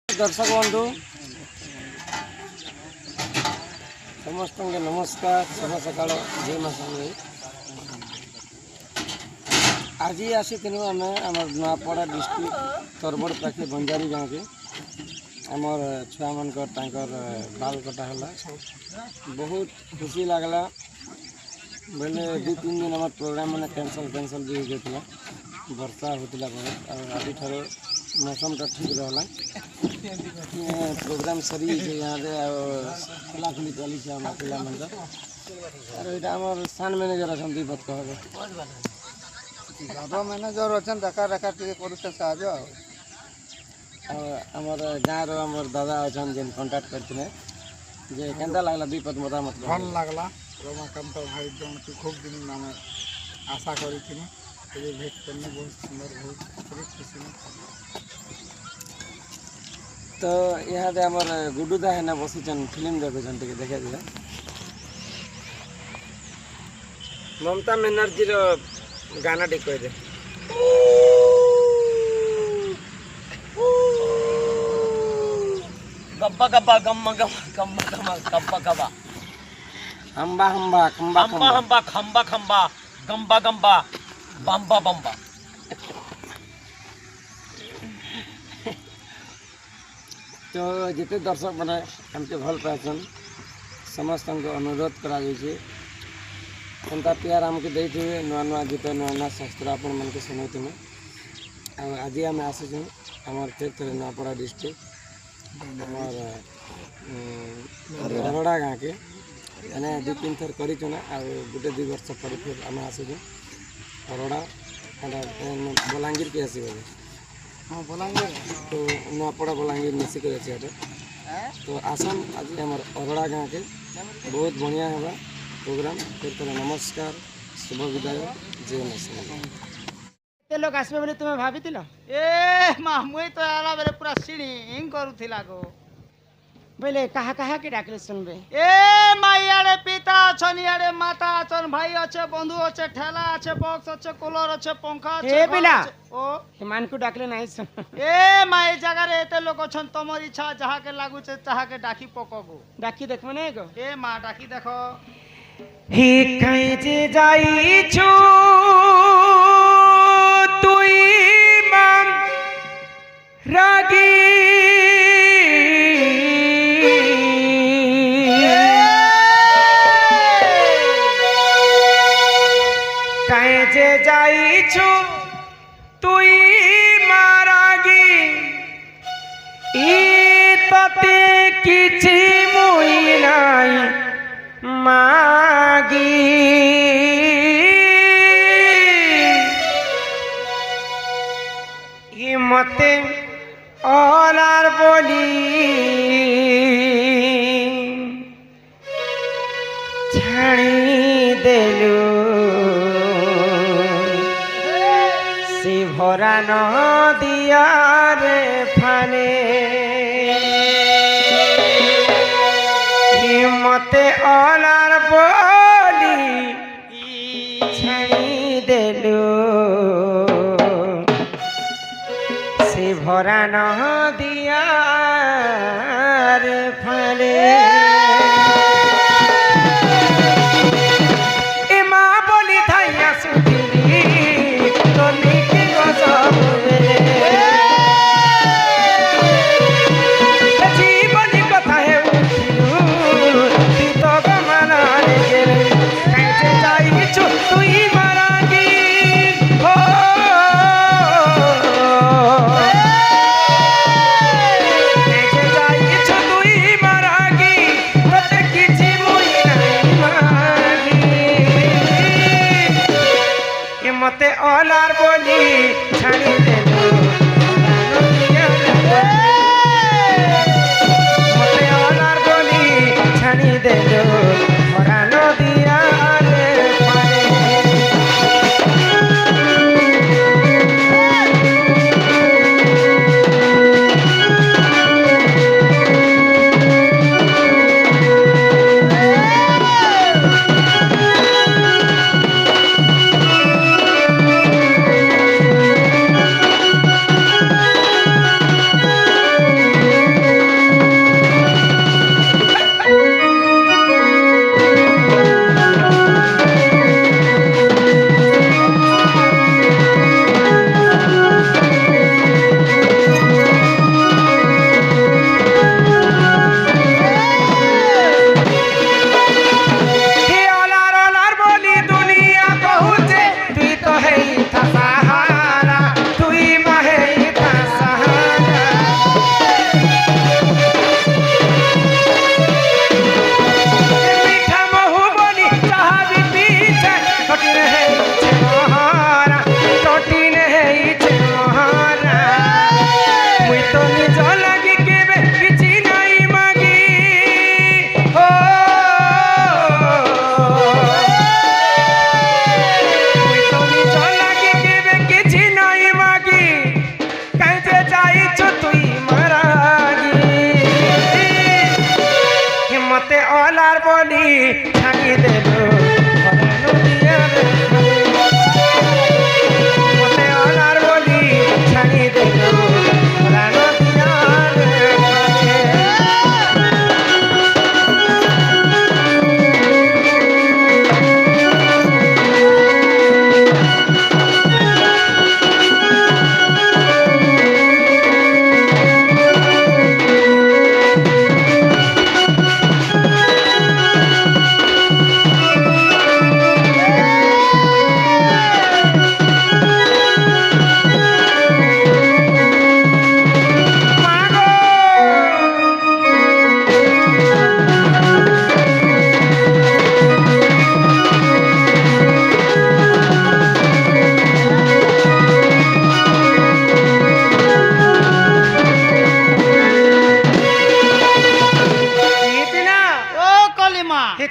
दर्शक बंधु समस्त नमस्कार शुभ सकाल जय माँ समझ आज आसी आम आम नुआपड़ा डिस्ट्रिक्ट तरबड़ पाखे बंजारी गाँव के आमर छुआ मान बाल कटा बहुत खुशी लगला बेले 2-3 दिन आम प्रोग्राम मैंने कैंसल भी हो गया वर्षा होता बहुत और आज ठार मौसम टा ठीक रहा प्रोग्राम सरी यहाँ खोला खोली चली पिला और यहाँ आम सान मैनेजर अच्छा दीपक कह दादा मैनेजर अच्छा डका डका कर आमर गाँव रमर दादा अच्छा जेन कंटाक्ट करते जे केंता लगला दीपक मतामत भल लगला रमाकांत भाई जन की खूब दिन में आशा करी भेट करने बहुत सुंदर बहुत खुशी तो यहाँ आमर गुडुदा है ना बसीचन फिल्म देखुन टे देखा दिया ममता बनर्जी गाना टे कह दे गब्बा गब्बा गम्मा गम्मा गम्मा गम्मा गब्बा गब्बा हम्बा हम्बा खम्बा हम्बा हम्बा खम्बा खम्बा गम्बा गम्बा बम्बा बम्बा तो जिते दर्शक मैंने हमके भल पाचन समस्त अनुरोध करा एंता प्यार आमके देते नुआ नुआ गीत नुआ नुआ शास्त्र आपण मन के सुनते आज आम आसुँ आमर फिर थे नुआपड़ा डिस्ट्रिक्ट आमर बरड़ा गाँव के मैंने 2-3 थर करूँ ना आ गोटे 2 वर्ष पर फिर आम आसुँ बरड़ा बलांगीर के आस हाँ बलांगीर तो नुआपड़ा बलांगीर मिसिक अच्छे तो आसन आज आम अरड़ा गाँव के बहुत बढ़िया है प्रोग्राम फिर तरह नमस्कार शुभ विदाय जय माँ लोग आसबे बोली तुम्हें भाभी ए माँ मुई तो आला बेले पूरा सिंग करूथिला गो बोले कहा कहा के डाकले सुनबे ए माइयारे पिता अछन यारे माता अछन भाई अच्छे बंधु अच्छे ठेला अच्छे बॉक्स अच्छे कूलर अच्छे पंखा अच्छे ए पिला ओ हिमान को डाकले नहीं सुन ए माई जगह रे एते लोग अछन तमर इच्छा जहा के लागू छे ताहा के डाकी पकगो डाकी देखबो नहीं गो ए माँ डाकी देखो ही कहीं जे जाई छु तुई मान रागी कहीं जे जाई छु तुई मारागी ई तते किछि मुई नाही मागी ई मते ओलार बोली छाणी देलु से भरा न दिया रे फाने मते ओलार बोली छाणी देलु से भरा न दिया रे फले ए माँ बोली थाइया सुतिली तो निकी गजब जीवनी कथा है उठिलु ती तो गमना रे गेले कैसे जाई छु तुई मारागी हो कैसे जाई छु तुई मारागी লাগি কেবে কিছু নাই মাগি ও মুই তো নিজ লাগি কেবে কিছু নাই মাগি কাইতে যাইছো তুই মারাগি মতে অলার বলি ছাড়ি দেলো মতে অলার বলি ছাড়ি দেলো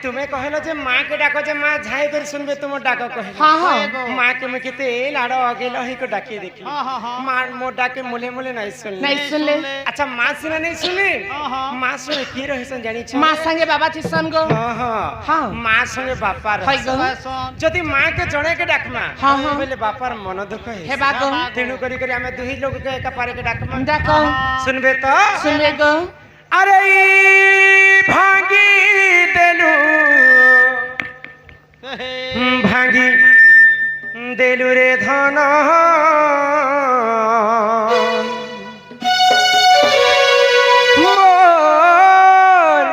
तुम्हें कहलो जे माँ के डाको जे माँ झाई कर सुनबे तुम डाको कहलो हाँ हाँ माँ के में किते लाड़ो अगेलो ही को डाके देखी माँ मो डाके मुले मुले नहीं सुन नहीं सुन ले अच्छा माँ सुना नहीं सुनी माँ सुने की रहे सन जानी छ माँ संगे बाबा थिसन गो हाँ हाँ हाँ माँ संगे बापा हाय गो जदि माँ के जणे के डाकमा हाँ हाँ बोले बापार मन दुख हे बागो तेणु करी करी हमें दुही लोग के एका पारे के डाकमा डाको सुनबे तो सुन ले गो अरे ई भांगी देलू भांगी देलू रे धन मोर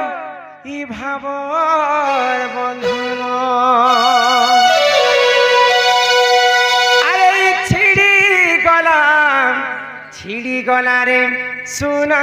ई भावर बंधन अरे ई छिड़ी गला रे सुना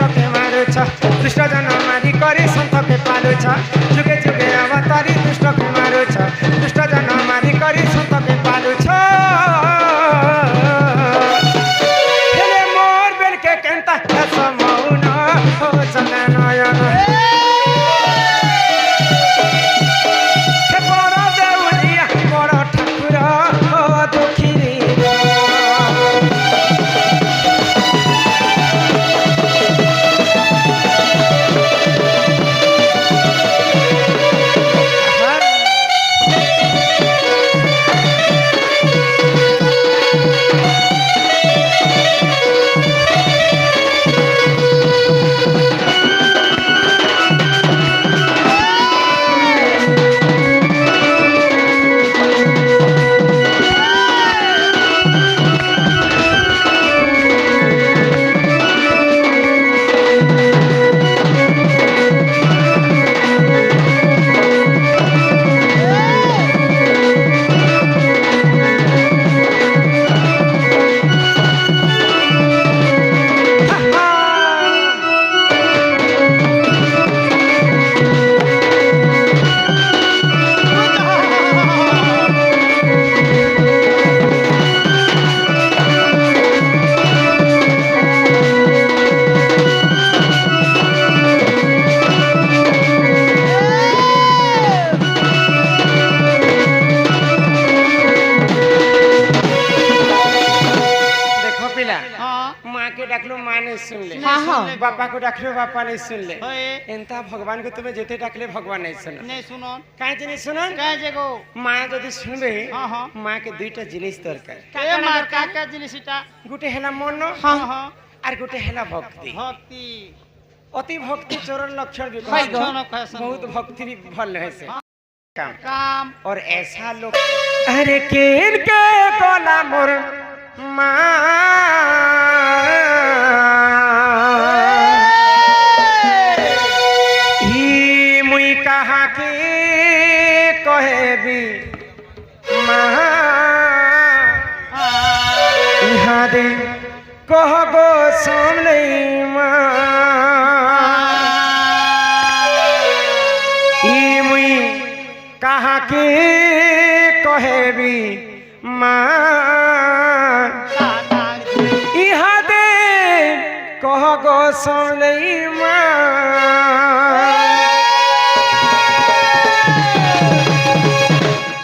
दुष्ट जन मारी करे सन्त के पालुछ जुगे जुगे बापा को डाकले बापा नहीं सुन ले होए एंता भगवान को तुम्हें जेते डाकले भगवान नहीं सुन नहीं सुनो काहे जे नहीं सुनन कहे जेगो माँ जदि सुनबे हाँ हाँ माँ के दुईटा जिनिस दरकार ए मार काका जिनिसटा गुटे हेला मन हाँ हाँ और गुटे हेला भक्ति भक्ति अति भक्ति चोरन लक्षण भी भाई दोनों कैसा बहुत भक्ति भी भल है से काम काम और ऐसा लोग अरे केन के कोला मोर माँ ही मुई कहा के कहे भी माँ यहाँ दे कह गो सामने माँ मुई कहा के कहे भी माँ इहाँ दे कह गो सामने माँ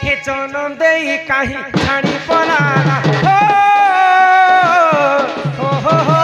हे जनम दे कहीं छाड़ी पलाना हो हो हो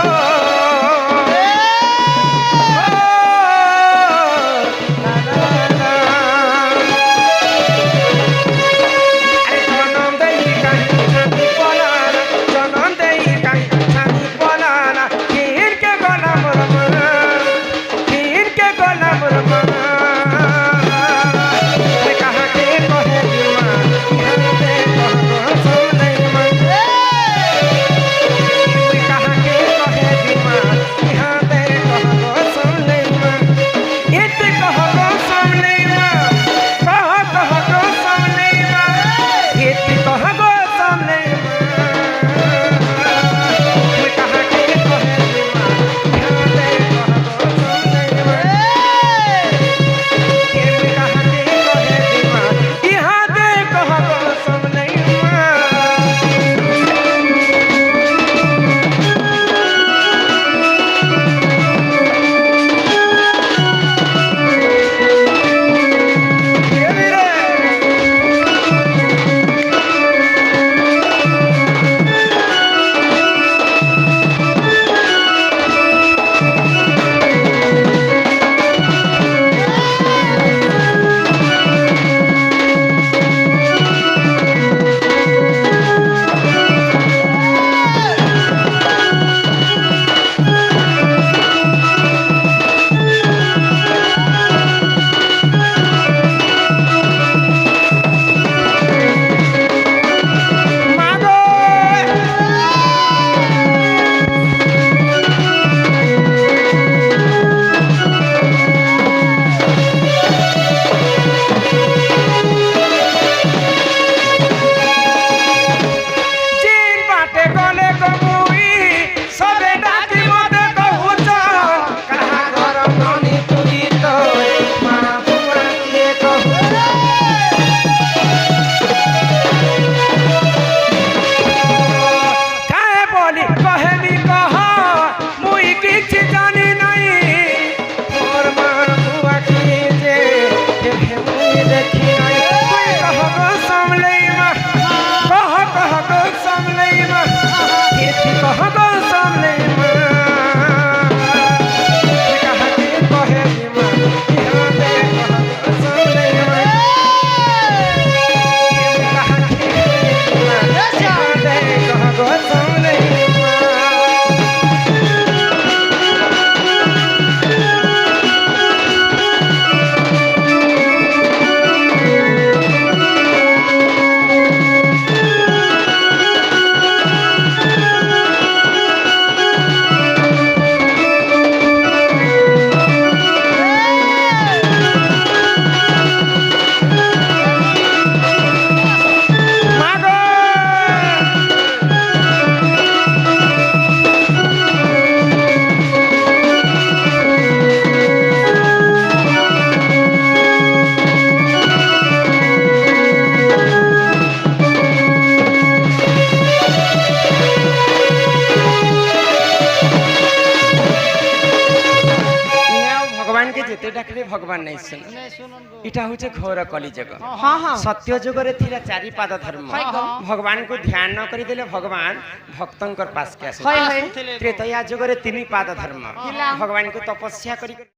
ডাকলে ভগবান নাই শুন नहीं सुनन गो এটা হচ্ছে ঘোর কলিযুগ ହଁ ହଁ সত্য যুগরে ଥିଲା চারি পাদ ধর্ম ভগবান কো ধ্যান ন করি দেলে ভগবান ভক্তঙ্কর পাস কে আসে হয় হয় ଥିଲେ ত্রেতয়া যুগরে তিনি পাদ ধর্ম ভগবান কো তপস্যা করি